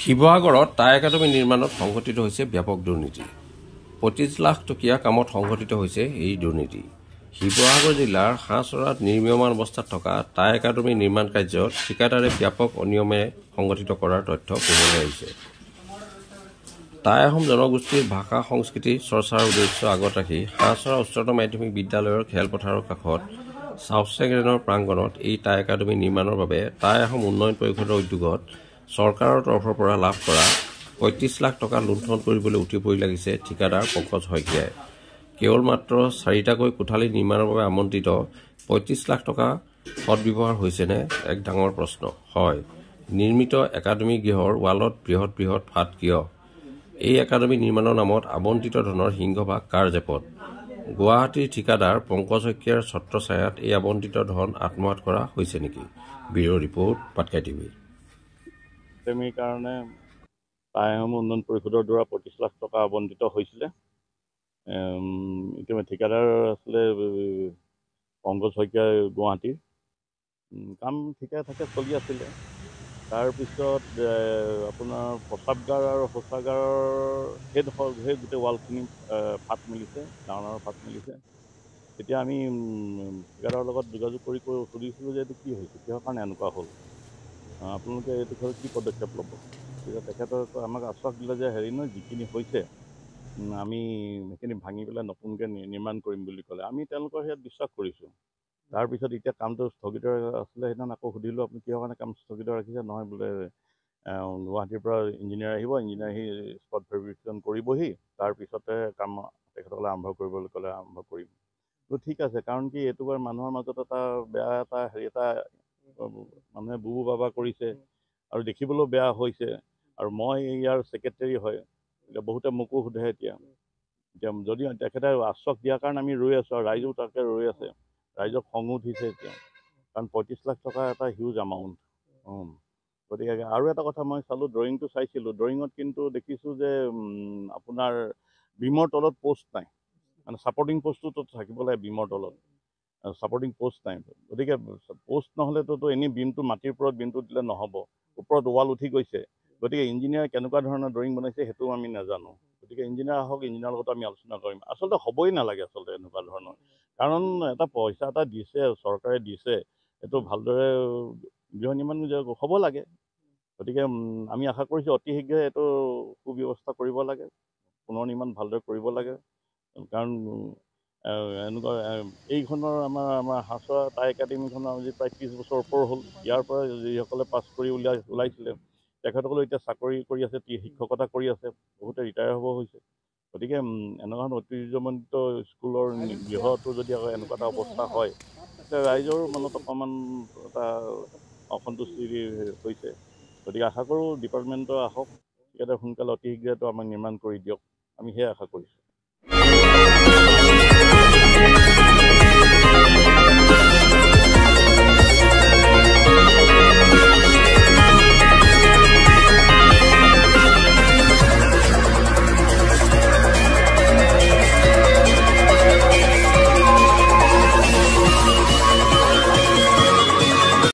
শিৱসাগৰত টাই একাডেমী নিৰ্মাণত সংঘটিত হৈছে ব্যাপক দুৰ্নীতি। 25 লাখ টকীয়া কামত সংঘটিত হৈছে এই দুৰ্নীতি। শিৱসাগৰ জিলাৰ হাঁহচৰাত নিৰ্মীয়মান অৱস্থাত থকা টাই একাডেমী নিৰ্মাণ কাৰ্যত ঠিকাদাৰে ব্যাপক অনিয়মে সংঘটিত কৰাৰ তথ্য পোহৰলৈ আহিছে। টাই আহোম জনগোষ্ঠীৰ ভাষা সংস্কৃতি চৰ্চাৰ উদ্দেশ্য আগত ৰাখি হাঁহচৰা উচ্চতৰ মাধ্যমিক বিদ্যালয়ৰ খেলপথাৰৰ কাষত চাউচেগেনৰ প্ৰাংগণত এই টাই একাডেমী নিৰ্মাণৰ বাবে টাই আহোম উন্নয়ন পৰিষদৰ উদ্যোগত চৰকাৰৰ তৰফৰ পৰা লাভ কৰা 35 লাখ টকা লুণ্ঠন কৰিবলৈ উঠি পৰি লাগিছে ঠিকাদাৰ পংকজ শইকীয়াই। কেৱল মাত্ৰ 4টাকৈ কোঠালি নিৰ্মাণৰ বাবে আমন্ত্ৰিত 35 লাখ টকা সদব্যৱহাৰ হৈছেনে এক ডাঙৰ প্ৰশ্ন। হয়, নিৰ্মিত একাডেমী গৃহৰ ৱালত বৃহৎ বৃহৎ ফাট কিয়? এই একাডেমী নিৰ্মাণৰ নামত আবণ্টিত ধনৰ সিংহভাগ কাৰ জেপত? গুৱাহাটীৰ ঠিকাদাৰ পংকজ শইকীয়াৰ ছত্ৰছায়াত এই আবণ্টিত ধন আত্মসাৎ কৰা হৈছে নেকি? Bureau report, Patkai TV. একাডেমীৰ কাৰণে টাই আহোম উন্নয়ন পৰিষদৰ দ্বাৰা 25 লাখ টকা আবণ্টিত হৈছিলে। ইতিমধ্যে ঠিকাদাৰ আছিলে পংকজ শইকীয়া গুৱাহাটীৰ। কাম ঠিকে থাকে চলি আছিলে। তাৰপিছত আপোনাৰ প্ৰস্ৰাৱগাৰ আৰু শৌচাগাৰৰ সেই গোটেই ৱালখিনি ফাট মেলিছে, ডাঙৰ ফাট মেলিছে। তেতিয়া আমি ঠিকাদাৰৰ লগত যোগাযোগ কৰি সুধিছিলোঁ যে এইটো কি হৈছে, কিহৰ কাৰণে এনেকুৱা হ'ল, আপোনালোকে এইটো বিষয়ে কি পদক্ষেপ ল'ব। তেতিয়া তেখেতে আমাক আশ্বাস দিলে যে হেৰি নহয়, যিখিনি হৈছে আমি সেইখিনি ভাঙি পেলাই নতুনকৈ নিৰ্মাণ কৰিম বুলি ক'লে। আমি তেওঁলোকৰ সেয়াত বিশ্বাস কৰিছোঁ। তাৰপিছত এতিয়া কামটো স্থগিত আছিলে, সেইদিনা আকৌ সুধিলোঁ আপুনি কিহৰ কাৰণে কাম স্থগিত ৰাখিছে। নহয় বোলে গুৱাহাটীৰ পৰা ইঞ্জিনিয়াৰ আহিব, ইঞ্জিনিয়াৰ আহি স্পট ভেৰিফিকেশ্যন কৰিবহি, তাৰপিছতে কাম তেখেতসকলে আৰম্ভ কৰিবলৈ ক'লে আৰম্ভ কৰিম। তো ঠিক আছে, কাৰণ কি এইটো বাৰু মানুহৰ মাজত এটা বেয়া এটা মানুহে বুবু বাবা কৰিছে আৰু দেখিবলৈও বেয়া হৈছে। আৰু মই ইয়াৰ ছেক্ৰেটেৰী হয়, এতিয়া বহুতে মোকো সোধে এতিয়া যদি তেখেতে আশ্বাস দিয়াৰ কাৰণে আমি ৰৈ আছোঁ, আৰু ৰাইজেও তাকে ৰৈ আছে। ৰাইজক খং উঠিছে এতিয়া, কাৰণ 35 লাখ টকা এটা হিউজ এমাউণ্ট। গতিকে আৰু এটা কথা মই চালোঁ, ড্ৰয়িংটো চাইছিলোঁ, ড্ৰয়িঙত কিন্তু দেখিছোঁ যে আপোনাৰ বিমৰ তলত পোষ্ট নাই, মানে ছাপৰ্টিং পোষ্টটোতো থাকিব লাগে বিমৰ তলত, ছাপৰ্টিং পোষ্ট নাই। গতিকে পোষ্ট নহ'লেতো এনেই বিমটো মাটিৰ ওপৰত বিমটো দিলে নহ'ব, ওপৰত ৱাল উঠি গৈছে। গতিকে ইঞ্জিনিয়াৰ কেনেকুৱা ধৰণৰ ড্ৰয়িং বনাইছে সেইটোও আমি নাজানো। গতিকে ইঞ্জিনিয়াৰ আহক, ইঞ্জিনিয়াৰৰ লগত আমি আলোচনা কৰিম। আচলতে হ'বই নালাগে আচলতে এনেকুৱা ধৰণৰ, কাৰণ এটা পইচা এটা দিছে, চৰকাৰে দিছে, এইটো ভালদৰে গৃহ নিৰ্মাণ হ'ব লাগে। গতিকে আমি আশা কৰিছোঁ অতি শীঘ্ৰে এইটো সুব্যৱস্থা কৰিব লাগে, পুনৰ নিৰ্মাণ ভালদৰে কৰিব লাগে। কাৰণ এনেকুৱা এইখনৰ আমাৰ হাঁহচৰা টাই একাডেমীখনৰ আজি প্ৰায় 30 বছৰ ওপৰ হ'ল। ইয়াৰ পৰা যিসকলে পাছ কৰি ওলাইছিলে তেখেতসকলে এতিয়া চাকৰি কৰি আছে, শিক্ষকতা কৰি আছে, বহুতে ৰিটায়াৰ হ'ব হৈছে। গতিকে এনেকুৱা ধৰণৰ ঐতিহ্যমণ্ডিত স্কুলৰ গৃহতো যদি আকৌ এনেকুৱা এটা অৱস্থা হয়, তেতিয়া ৰাইজৰ মনত অকণমান এটা অসন্তুষ্টি হৈছে। গতিকে আশা কৰোঁ ডিপাৰ্টমেণ্টৰ আহক, ইয়াতে সোনকালে অতি শীঘ্ৰেতো আমাক নিৰ্মাণ কৰি দিয়ক, আমি সেয়াই আশা কৰিছোঁ।